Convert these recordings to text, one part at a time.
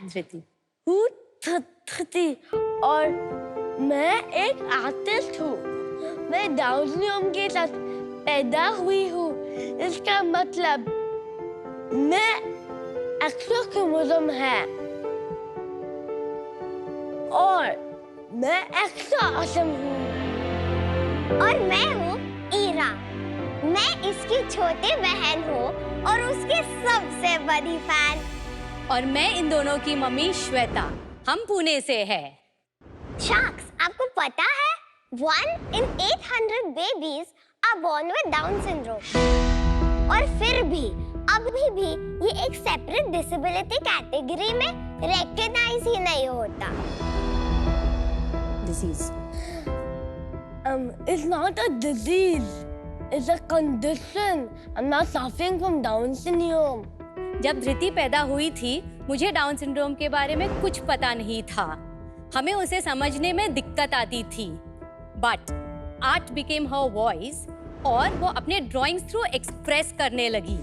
धृति। हूँ धृति और मैं एक आर्टिस्ट हूँ। मैं डाउन सिंड्रोम के साथ पैदा हुई हूँ। इसका मतलब मैं एक्स्ट्रा क्रोमोसोम है और मैं एक्स्ट्रा ऑसम हूँ। और मैं हूँ ईरा। मैं इसकी छोटी बहन हूँ और उसकी सबसे बड़ी फैन। और मैं इन दोनों की मम्मी श्वेता, हम पुणे से हैं। शार्क्स, आपको पता है 1 in 800 babies are born with Down syndrome। और फिर भी अभी भी ये एक सेपरेट डिसेबिलिटी कैटेगरी में रिकॉग्नाइज ही नहीं होता। Disease. It's not a disease. It's a condition. I'm not suffering from Down syndrome. जब धृति पैदा हुई थी, मुझे डाउन सिंड्रोम के बारे में कुछ पता नहीं था। हमें उसे समझने में दिक्कत आती थी। But art became her voice और वो अपने ड्राइंग्स थ्रू एक्सप्रेस करने लगी।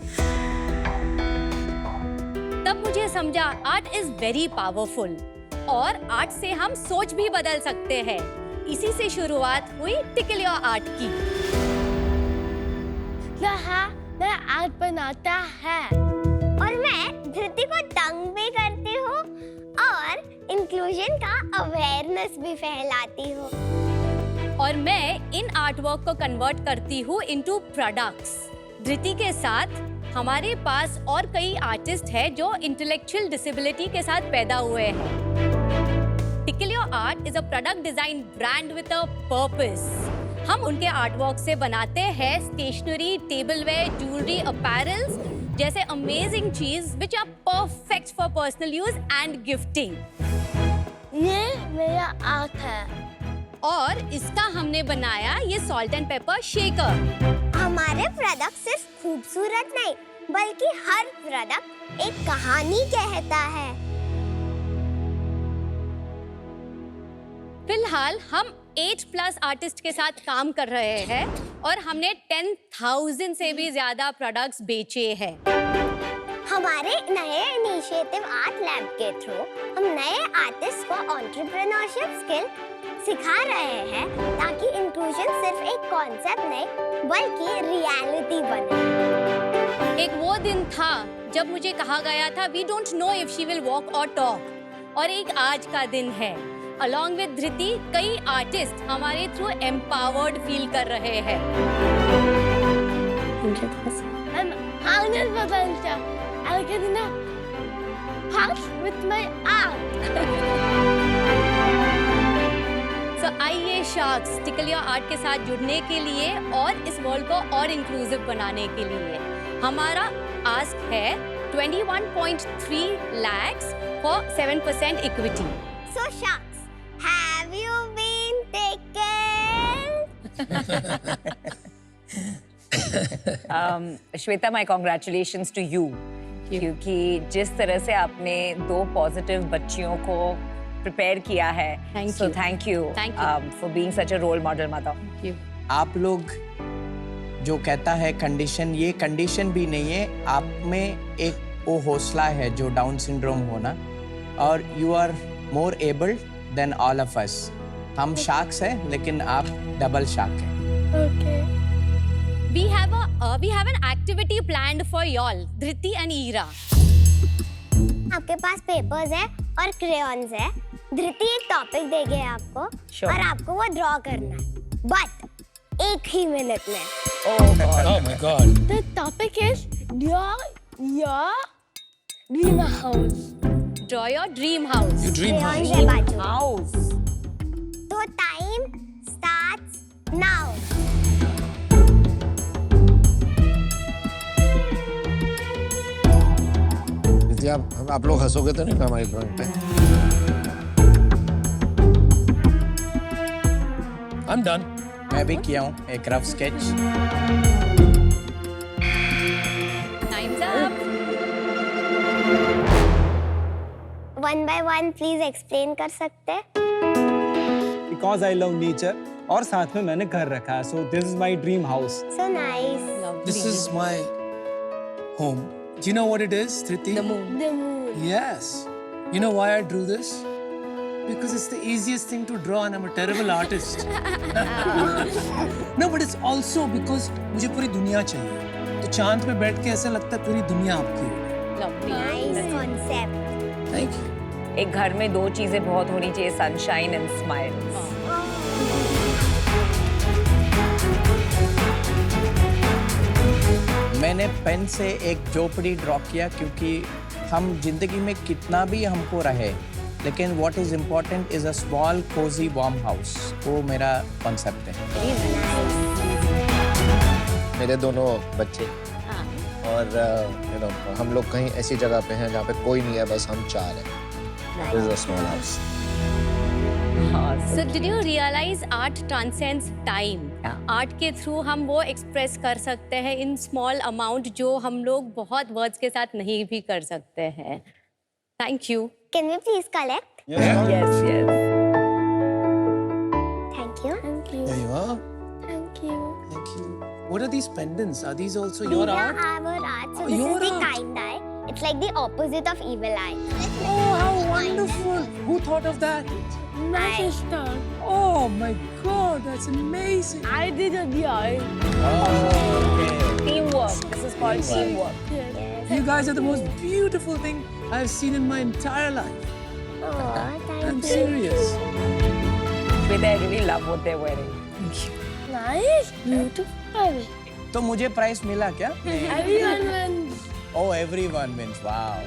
तब मुझे समझा आर्ट इज वेरी पावरफुल और आर्ट से हम सोच भी बदल सकते हैं। इसी से शुरुआत हुई टिकल योर आर्ट की। मैं आर्ट बनाता है और मैं धृति को तंग भी करती हूँ और इंक्लूजन का अवेयरनेस भी फैलाती हूँ। और मैं इन आर्ट वर्क को कन्वर्ट करती हूँ इनटू प्रोडक्ट्स। धृति के साथ हमारे पास और कई आर्टिस्ट हैं जो इंटेलेक्चुअल डिसेबिलिटी के साथ पैदा हुए हैं। Tickle your art is a product design brand with a purpose. हम उनके आर्ट वर्क से बनाते हैं स्टेशनरी, टेबलवेयर, ज्वेलरी, अपैरल्स जैसे अमेजिंग चीज which are perfect for personal use and gifting. ये मेरा आर्ट है और इसका हमने बनाया ये सॉल्ट एंड पेपर शेकर। हमारे प्रोडक्ट सिर्फ खूबसूरत नहीं बल्कि हर प्रोडक्ट एक कहानी कहता है। फिलहाल हम 8+ आर्टिस्ट के साथ काम कर रहे हैं और हमने 10,000 से भी ज्यादा प्रोडक्ट्स बेचे हैं। हमारे नए इनिशिएटिव आर्ट लैब के थ्रू हम नए आर्टिस्ट को एंटरप्रेन्योरशिप स्किल सिखा रहे हैं ताकि इंक्लूजन सिर्फ एक कॉन्सेप्ट नहीं बल्कि रियलिटी बने। एक वो दिन था जब मुझे कहा गया था we don't know if she will walk और टॉक, और एक आज का दिन है। Along with धृति कई आर्टिस्ट हमारे थ्रू एम्पावर्ड फील कर रहे हैं। I'm honest potential. I can house with my art. So आइए शार्क्स टिकल योर आर्ट के साथ जुड़ने के लिए और इस वर्ल्ड को और इंक्लूसिव बनाने के लिए हमारा आस्क है 21.3 lakhs for 7% equity. So Sharks, have you been taken? Shweta, my congratulations to you. क्योंकि जिस तरह से आपने 2 पॉजिटिव बच्चियों को प्रिपेयर किया है, so thank you for being such a role model mother. आप लोग जो कहता है कंडीशन, ये कंडीशन भी नहीं है, आप में एक वो हौसला है जो डाउन सिंड्रोम होना, और you are more able than all of us. हम शार्क्स हैं लेकिन आप डबल शार्क हैं। Okay. We have an activity planned for y'all, Dhriti and Ira. आपके पास पेपर्स है और क्रेयॉन्स है। धृति एक टॉपिक देंगे आपको और आपको वो ड्रॉ करना है, बट 1 ही मिनट में। Oh my God. The topic is your dream house. Draw your dream house. Your dream crayons house. है बाजू। House. तो टाइम स्टार्ट्स नाउ। आप लोग हंसोगे तो नहीं हमारी ड्राइंग पे? I'm done. मैं भी किया हूँ एक rough sketch. Time's up. 1 by 1 please explain कर सकते हैं? Because I love nature और साथ में मैंने घर रखा है, so this is my dream house. So nice. This is my home. Do you know what it is, Thriti? The moon. The moon. Yes. You know why I drew this? Because it's the easiest thing to draw and I'm a terrible artist. No, but it's also because मुझे पूरी दुनिया चाहिए. तो चांद पे बैठ के ऐसा लगता है पूरी दुनिया आपकी है. Nice concept. Thank you. एक घर में दो चीजें बहुत होनी चाहिए, सनशाइन एंड स्माइल्स। मैंने पेन से एक झोपड़ी ड्रॉ किया क्योंकि हम जिंदगी में कितना भी हमको रहे, लेकिन what is important is a small cosy warm house. वो मेरा कॉन्सेप्ट है। मेरे दोनों बच्चे और हम लोग कहीं ऐसी जगह पे हैं जहाँ पे कोई नहीं है, बस हम चार हैं। This is a small house. So did you realize art transcends time? Art के थ्रू हम वो एक्सप्रेस कर सकते हैं इन स्मॉल अमाउंट जो हम लोग बहुत वर्ड्स के साथ नहीं भी कर सकते हैं। Thank you. Can we please collect? Yes, yes. Thank you. There you are. Thank you. Thank you. What are these pendants? Are these also These your are art? our art. So Oh, this your is the art. kind eye. It's like the opposite of evil eye. Oh, how wonderful! Who thought of that? My I- sister. Oh my God, that's amazing! I did the eye. Teamwork. This is called teamwork. You guys are the most beautiful thing I've seen in my entire life. Oh, thank I'm you. serious. With I really love what they're wearing. Nice. Beautiful. तो मुझे price मिला क्या? Everyone wins. Oh, everyone wins. Wow.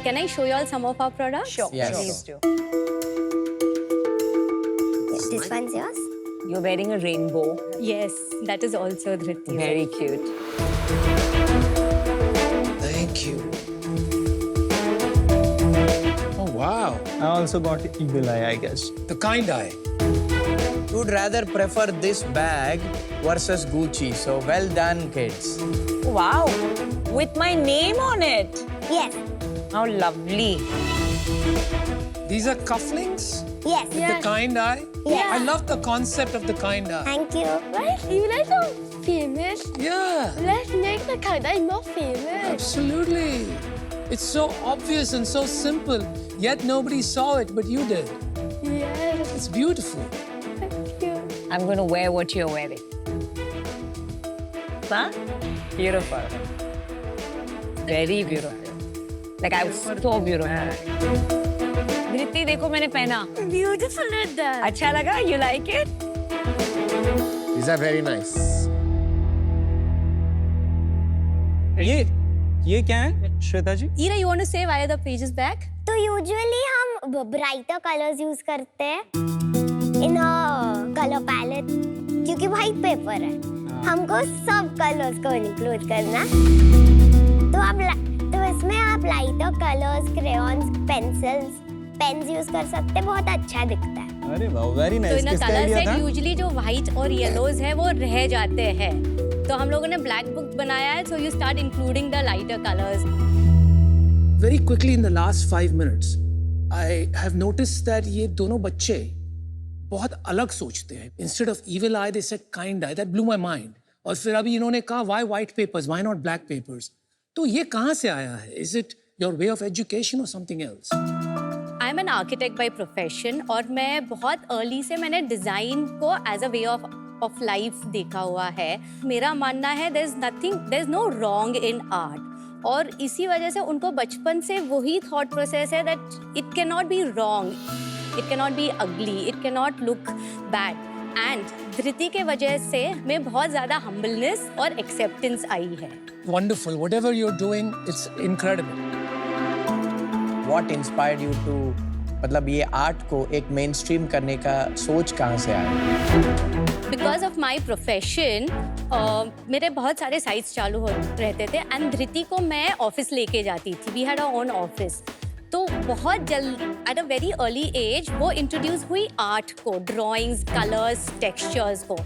Can I show you all some of our products? Sure, Yes. please do. This one's yours? You're wearing a rainbow. Yes, that is also Dhriti. Very cute. Thank you. Oh wow, I also got evil eye, I guess. the kind eye. Would rather prefer this bag versus Gucci. So well done, kids. Wow. With my name on it. Yes. How lovely. These are cufflinks. Yes. The kind eye. Yeah. I love the concept of the kind eye. Thank you. Right? You like so famous? Yeah, Let's make the Kanda more famous. absolutely. It's so obvious and so simple. Yet nobody saw it, but you did. Yes. It's beautiful. Thank you. I'm going to wear what you're wearing. Huh? Beautiful. Very beautiful. Like I was so beautiful. धृति देखो मैंने पहना. Beautiful is that. अच्छा लगा? You like it? These are very nice. ये क्या है श्वेता जी? Ira, you want to say why are the pages back? तो usually हम ब्राइटर कलर्स यूज करते हैं इन कलर पैलेट क्योंकि व्हाइट पेपर है, हमको सब कलर्स को इंक्लूड करना। तो इसमें आप lighter colours, crayons, pencils, pens use कर सकते हैं, बहुत अच्छा दिखता है। अरे वाह, वेरी तो नाइस। इन किसका कलर आइडिया सेट था? यूजुअली जो व्हाइट और येलोज है वो रह जाते हैं, तो हम लोगों ने ब्लैक बुक बनाया है, so you start including the lighter colours. Very quickly in the last 5 minutes, I have noticed that ये दोनों बच्चे बहुत अलग सोचते हैं. Instead of evil eye, they said kind eye. That blew my mind. और फिर अभी इन्होंने कहा why white papers, why not black papers? तो ये कहाँ से आया है? Is it your way of education or something else? I am an architect by profession और मैं बहुत अर्ली से मैंने डिज़ाइन को as a way of life देखा हुआ है। मेरा मानना है there is no wrong in art, और इसी वजह से उनको बचपन से वही थॉट प्रोसेस है that it can not be wrong, it can not be ugly, it can not look bad. And Dhriti के वजह से हमें बहुत ज़्यादा हम्बलनेस और एक्सेप्टेंस आई है। Wonderful. Whatever you're doing, it's incredible. What inspired you to मतलब ये आर्ट को एक मेन स्ट्रीम करने का सोच कहाँ से आया? बिकॉज ऑफ माई प्रोफेशन मेरे बहुत सारे साइट्स चालू हो रहते थे एंड धृति को मैं ऑफिस लेके जाती थी। We had our own office. तो बहुत जल्द at a very early age वो इंट्रोड्यूस हुई आर्ट को, ड्राइंग्स, कलर्स, टेक्सचर्स को,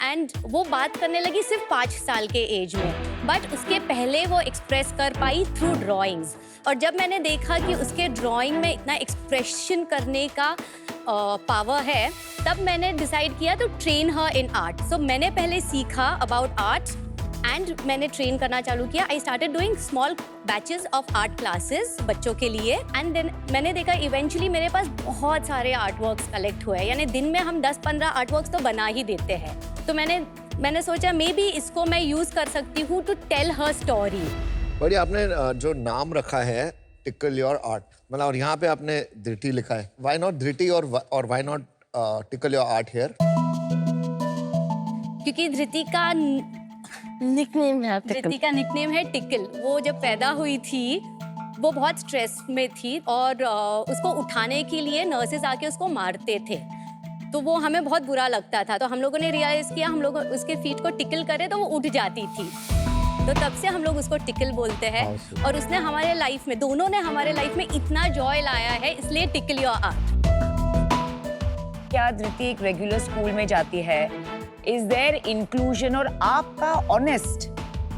एंड वो बात करने लगी सिर्फ 5 साल के एज में, बट उसके पहले वो एक्सप्रेस कर पाई थ्रू ड्राइंग्स। और जब मैंने देखा कि उसके ड्राइंग में इतना एक्सप्रेशन करने का पावर है, तब मैंने डिसाइड किया तो ट्रेन हर इन आर्ट। सो मैंने पहले सीखा अबाउट आर्ट एंड मैंने ट्रेन करना चालू किया. I started doing small batches of art classes बच्चों के लिए. एंड देन मैंने देखा इवेंचुअली मेरे पास बहुत सारे आर्ट वर्क्स कलेक्ट हुए. यानी दिन में हम 10-15 आर्ट वर्क्स तो बना ही देते हैं. तो मैंने सोचा मे बी इसको मैं यूज कर सकती हूँ टू टेल हर स्टोरी. बड़ी आपने जो नाम रखा है टिकल योर आर्ट, मतलब और यहाँ पे आपने धृति लिखा है. व्हाई नॉट धृति और why not tackle your art here? क्योंकि धृति का निकनेम है निकनेम है टिकल. वो जब पैदा हुई थी वो बहुत स्ट्रेस में थी और उसको उठाने के लिए नर्सेज आके उसको मारते थे. तो वो हमें बहुत बुरा लगता था. तो हम लोगों ने रियलाइज किया हम लोग उसके फीट को टिकल करें तो वो उठ जाती थी. तो तब से हम लोग उसको टिकल बोलते हैं. और उसने हमारे लाइफ में, दोनों ने हमारे लाइफ में इतना जॉय लाया है, इसलिए टिकल योर आर्ट. क्या धृति एक रेगुलर स्कूल में जाती है? Is there inclusion? और आपका ऑनेस्ट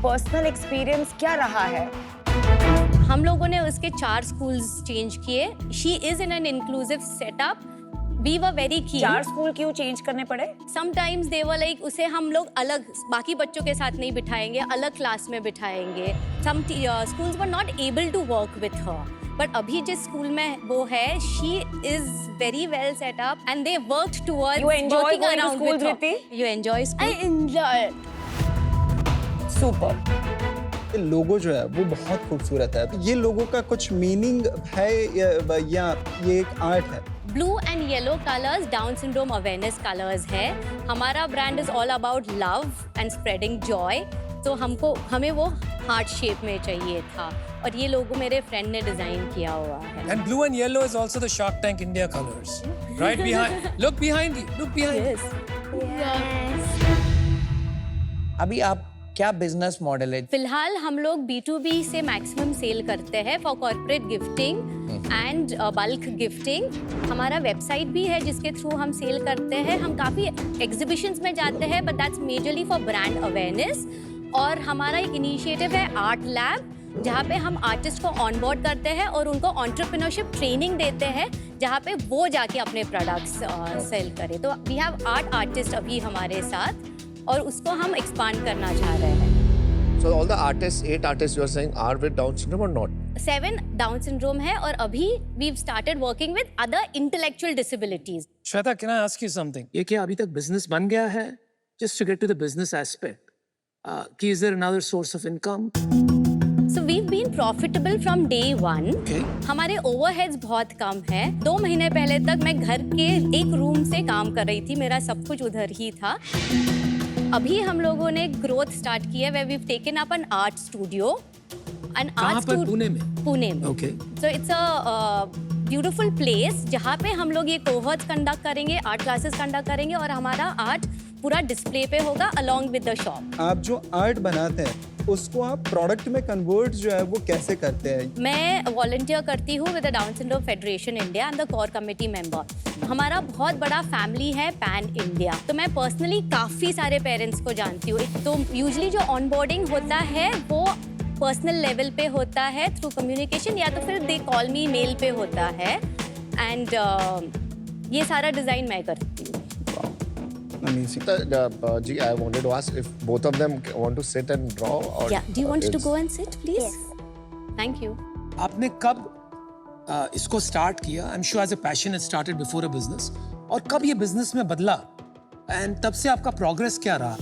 पर्सनल एक्सपीरियंस क्या रहा है? हम लोगों ने उसके 4 स्कूल्स चेंज किए. She is in an inclusive setup. We were very keen. 4 school क्यों चेंज करने पड़े? Sometimes they were like उसे हम लोग अलग बाकी बच्चों के साथ नहीं बिठाएंगे, अलग क्लास में बिठाएंगे. Some schools were not able to work with her. But अभी जिस स्कूल में वो है, she is very well set up and they worked towards You enjoy working going to around school, with her. Dhriti? You enjoy school? I enjoy it. Super. ये लोगो जो है वो बहुत खूबसूरत है. ये लोगो का कुछ मीनिंग है या ये एक आर्ट है? Blue and yellow colours down syndrome awareness colours है. हमारा brand is all about love and spreading Joy. तो हमें वो हार्ट शेप में चाहिए था और ये लोगो मेरे फ्रेंड ने डिजाइन किया हुआ है. And blue and yellow is also the Shark Tank India colors. Right behind. Look behind you. Look behind you. Yes. अभी आप क्या बिजनेस मॉडल है? फिलहाल हम लोग B2B से मैक्सिमम सेल करते हैं for corporate gifting and bulk gifting. हमारा वेबसाइट भी है जिसके थ्रू हम सेल करते हैं. हम काफ़ी एग्जीबिशंस में जाते हैं but that's majorly for brand awareness. और हमारा एक इनिशिएटिव है आर्ट लैब, जहाँ पे हम आर्टिस्ट को ऑनबोर्ड करते हैं और उनको एंटरप्रेन्योरशिप ट्रेनिंग देते हैं, जहाँ पे वो जाके अपने प्रोडक्ट्स सेल करें. तो वी हैव आर्टिस्ट अभी हमारे साथ और उसको हम एक्सपांड करना चाह रहे हैं. So all the artists, 8 artists you are saying are with Down syndrome or not? 7 down syndrome है और अभी we've started working with other intellectual disabilities. Shweta, can I ask you something? ये क्या अभी तक बिजनेस बन गया है? Just to get to the business aspect. Is there another source of income? So we've been profitable from day one. Okay. हमारे overheads बहुत कम है. 2 महीने पहले तक मैं घर के एक रूम से काम कर रही थी. मेरा सब कुछ उधर ही था. अभी हम लोगों ने ग्रोथ स्टार्ट किया है. We've taken up an art studio. कहाँ पर? पुणे में? पुणे में. Okay. So it's a beautiful place जहाँ पे हम लोग ये कोहर्ट्स कंडक्ट करेंगे, आर्ट क्लासेस कंडक्ट करेंगे और हमारा आर्ट पूरा डिस्प्ले पे होगा along with the shop. आप जो आर्ट बनाते हैं उसको आप प्रोडक्ट में कन्वर्ट जो है वो कैसे करते हैं? मैं वॉलंटियर करती हूँ with the down syndrome federation India and the core committee member. हमारा बहुत बड़ा फैमिली है पैन इंडिया. तो मैं पर्सनली काफ़ी सारे पेरेंट्स को जानती हूँ. तो यूजली जो ऑनबोर्डिंग होता है वो पर्सनल लेवल पे होता है थ्रू कम्युनिकेशन, या तो फिर दे कॉल मी मेल पे होता है. एंड ये सारा डिज़ाइन मैं करती हूँ. Amazing. Ji, I wanted to ask if both of them want to sit and draw or... Yeah, do you want to go and sit, please? Yes. Thank you. आपने कब इसको स्टार्ट किया? I'm sure as a passion it started before a business. और कब ये business में बदला? And तब से आपका प्रोग्रेस क्या रहा?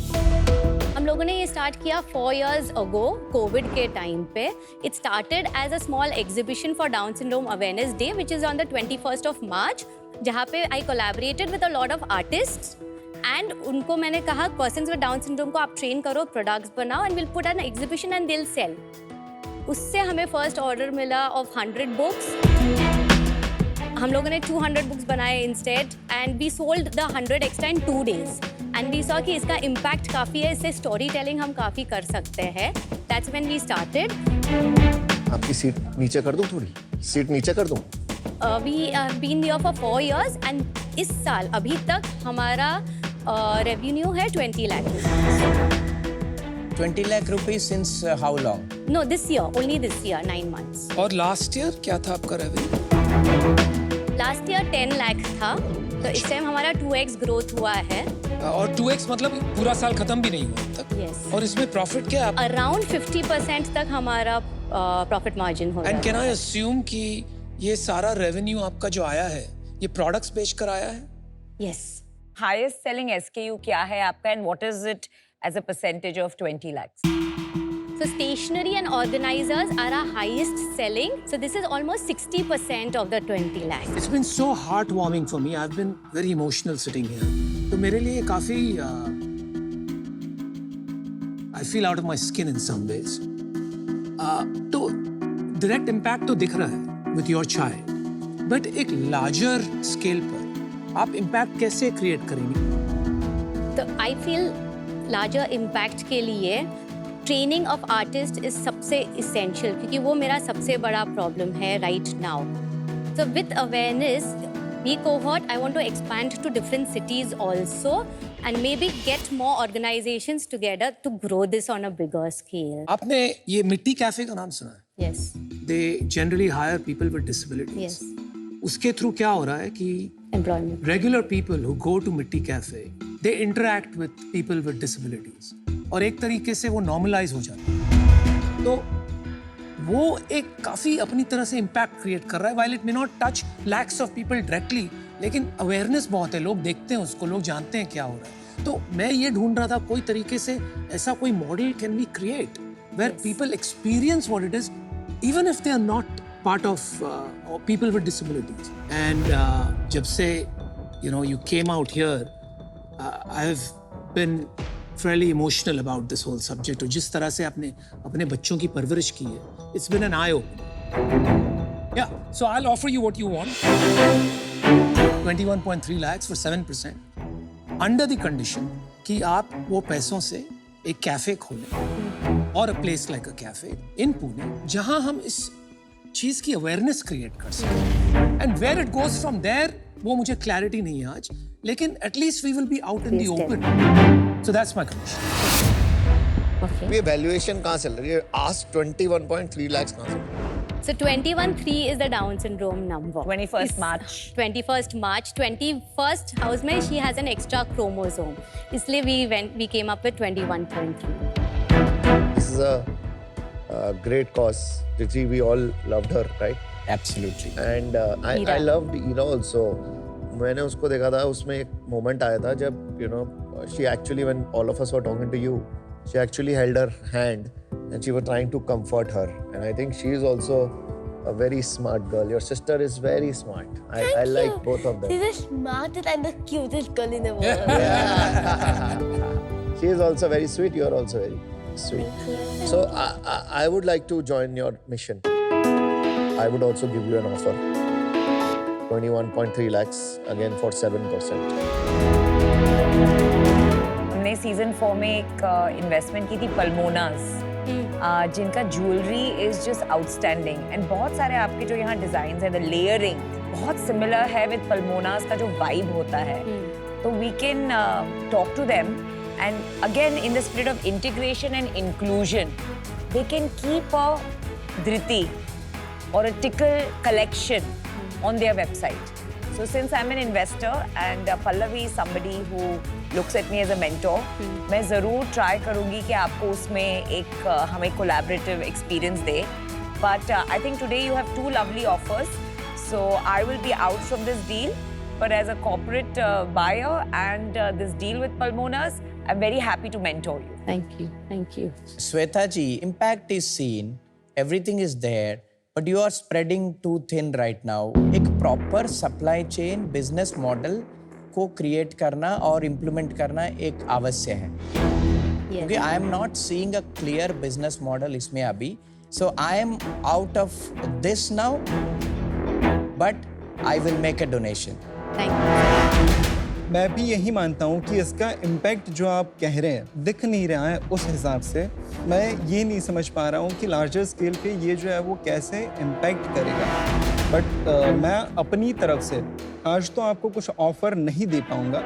हम लोगों ने ये स्टार्ट किया 4 years ago, कोविड के टाइम पे. It started as a small exhibition for Down syndrome awareness day which is on the 21st of March, जहाँ पे I collaborated with a lot of artists. And उनको मैंने कहा persons with down syndrome को आप train करो, products बनाओ and will put an exhibition and did sale. उससे हमें फर्स्ट ऑर्डर मिला ऑफ 100 बुक्स. हम लोगों ने 200 बुक्स बनाए instead and we sold the 100 extra in 2 days. And we saw कि इसका इम्पैक्ट काफ़ी है, इससे स्टोरी टेलिंग हम काफ़ी कर सकते हैं. That's when we started. आपकी सीट नीचे कर दूं? थोड़ी सीट नीचे कर दूं? We have been here for 4 years and इस साल अभी तक हमारा रेवेन्यू है 20 lakh. 20 lakh rupees since how long? No, this year, only this year, 9 months. और लास्ट ईयर क्या था आपका रेवेन्यू? लास्ट ईयर 10 lakh था तो इस टाइम हमारा 2x ग्रोथ हुआ है. और 2x मतलब पूरा साल खत्म भी नहीं हुआ अब तक. Yes. और इसमें प्रॉफिट क्या है? अराउंड 50% तक हमारा प्रॉफिट मार्जिन हो रहा एंड है. कैन आई अस्यूम कि ये सारा रेवेन्यू आपका जो आया है ये प्रोडक्ट्स बेचकर आया है? Yes. Highest selling SKU क्या है आपका and what is it as a percentage of 20 lakhs? So stationery and organizers are our highest selling. So this is almost 60% of the 20 lakhs. It's been so heartwarming for me. I've been very emotional sitting here. तो मेरे लिए काफी I feel out of my skin in some ways. तो direct impact तो दिख रहा है with your chai. But एक larger scale पर आप impact कैसे create करेंगे? तो I feel larger impact के लिए ट्रेनिंग ऑफ आर्टिस्ट इज सबसे इसेंशियल, क्योंकि वो मेरा सबसे बड़ा प्रॉब्लम है right now. So with awareness, we cohort, I want to expand to different cities also and maybe get more organizations together to grow this on a bigger scale. आपने ये मिट्टी कैफे का नाम सुना है? Yes. They generally hire people with disabilities. Yes. उसके through क्या हो रहा है कि Employment. regular people who go to मिट्टी cafe, they interact with people with disabilities. और एक तरीके से वो normalize हो जाता है. तो वो एक काफी अपनी तरह से इम्पैक्ट क्रिएट कर रहा है. while it may not touch lakhs of people directly, लेकिन अवेयरनेस बहुत है, लोग देखते हैं उसको, लोग जानते हैं क्या हो रहा है. तो मैं ये ढूंढ रहा था कोई तरीके से ऐसा कोई model can we create where people experience what it is even if they are not part of people with disabilities. And जब से you came out here, I have been fairly emotional about this whole subject. और जिस तरह से आपने अपने बच्चों की परवरिश की है, it's been an eye-opener. Yeah, so I'll offer you what you want. 21.3 lakhs for 7%, under the condition कि आप वो पैसों से एक कैफे खोलें और a place like a cafe in Pune, जहां हम इस चीज की अवेयरनेस क्रिएट कर सकें. And where it goes from there, वो मुझे क्लैरिटी नहीं है आज, लेकिन at least we will be out in the open. So that's my condition. Okay. ये वैल्यूएशन कहाँ से लग रही है? आस्क 21.3 lakhs कहाँ से? So 21.3 is the Down syndrome number. 21st March. 21st March. 21st house में she has an extra chromosome. इसलिए we came up with 21.3. This is a great cause. Rishi, we all loved her, right? Absolutely. And I loved Ira also. मैंने उसको देखा था, उसमें एक moment आया था जब she actually, when all of us were talking to you, she actually held her hand and she was trying to comfort her. And I think she is also a very smart girl. Your sister is very smart. I like both of them. She's the smartest and the cutest girl in the world. She is also very sweet. You are also very sweet. So I would like to join your mission. I would also give you an offer. 21.3 lakhs again for 7%. हमने season 4 में एक investment की थी पल्मोनास, जिनका jewellery is just outstanding. And बहुत सारे आपके जो यहाँ डिजाइन है, द लेयरिंग बहुत सिमिलर है विद पल्मोनास का जो वाइब होता है. तो we can talk to them and again in the spirit of integration and inclusion they can keep a Dhriti or a tickle collection on their website. So since I'm an investor and Pallavi is somebody who looks at me as a mentor, मैं ज़रूर try करूँगी कि आपको उसमें एक हमें collaborative experience they. But I think today you have two lovely offers. So I will be out from this deal. But as a corporate buyer and this deal with Pulmonas, I'm very happy to mentor you. Thank you. Thank you. Sweta ji, impact is seen, everything is there, but you are spreading too thin right now. एक proper supply chain business model को create करना और implement करना एक आवश्यक है. क्योंकि I am not seeing a clear business model इसमें अभी. So I am out of this now, but I will make a donation. Thank you. मैं भी यही मानता हूँ कि इसका इम्पैक्ट जो आप कह रहे हैं दिख नहीं रहा है उस हिसाब से. मैं ये नहीं समझ पा रहा हूँ कि लार्जर स्केल पे ये जो है वो कैसे इम्पैक्ट करेगा. बट मैं अपनी तरफ से आज तो आपको कुछ ऑफर नहीं दे पाऊँगा.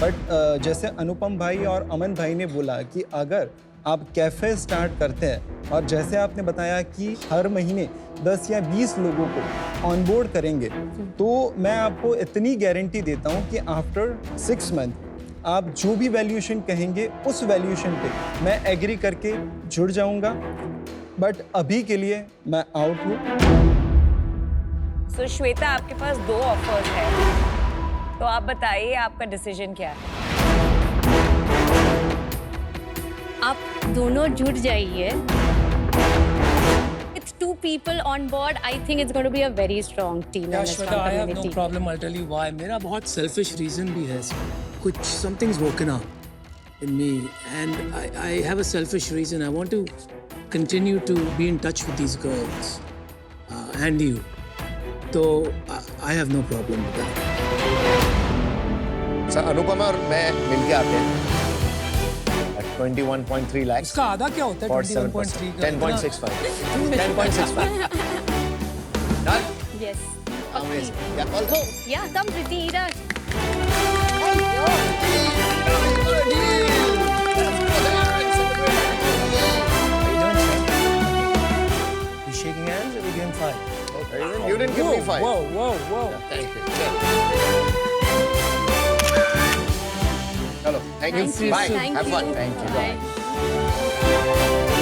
बट जैसे अनुपम भाई और अमन भाई ने बोला कि अगर आप कैफ़े स्टार्ट करते हैं और जैसे आपने बताया कि हर महीने 10 या 20 लोगों को ऑनबोर्ड करेंगे, तो मैं आपको इतनी गारंटी देता हूँ कि आफ्टर 6 मंथ आप जो भी वैल्यूएशन कहेंगे उस वैल्यूएशन पे मैं एग्री करके जुड़ जाऊंगा। बट अभी के लिए मैं आउट हूँ। सो श्वेता, आपके पास 2 ऑफर्स है, तो आप बताइए आपका डिसीजन क्या है? आप दोनों जुड़ जाइए। With 2 people on board, I think it's going to be a very strong team. Yeah, and a Shweta, strong I have no community. problem. I'll tell you why. मेरा बहुत selfish reason भी है इसमें. कुछ something's woken up in me, and I have a selfish reason. I want to continue to be in touch with these girls and you. So I have no problem with that. Sir Anupama और मैं मिलके आते हैं 21.3 lakhs. इसका आधा क्या होता है? 21.3 का 10.65. 10.65. Done? Yes. Amazing. Yeah, all done. Yeah, come Priti, Ira. You shaking hands or we giving 5? You didn't give me 5. Whoa. Thank you. Hello. Thank you. Thank you. Bye. Thank Have fun. you. Thank you. Bye.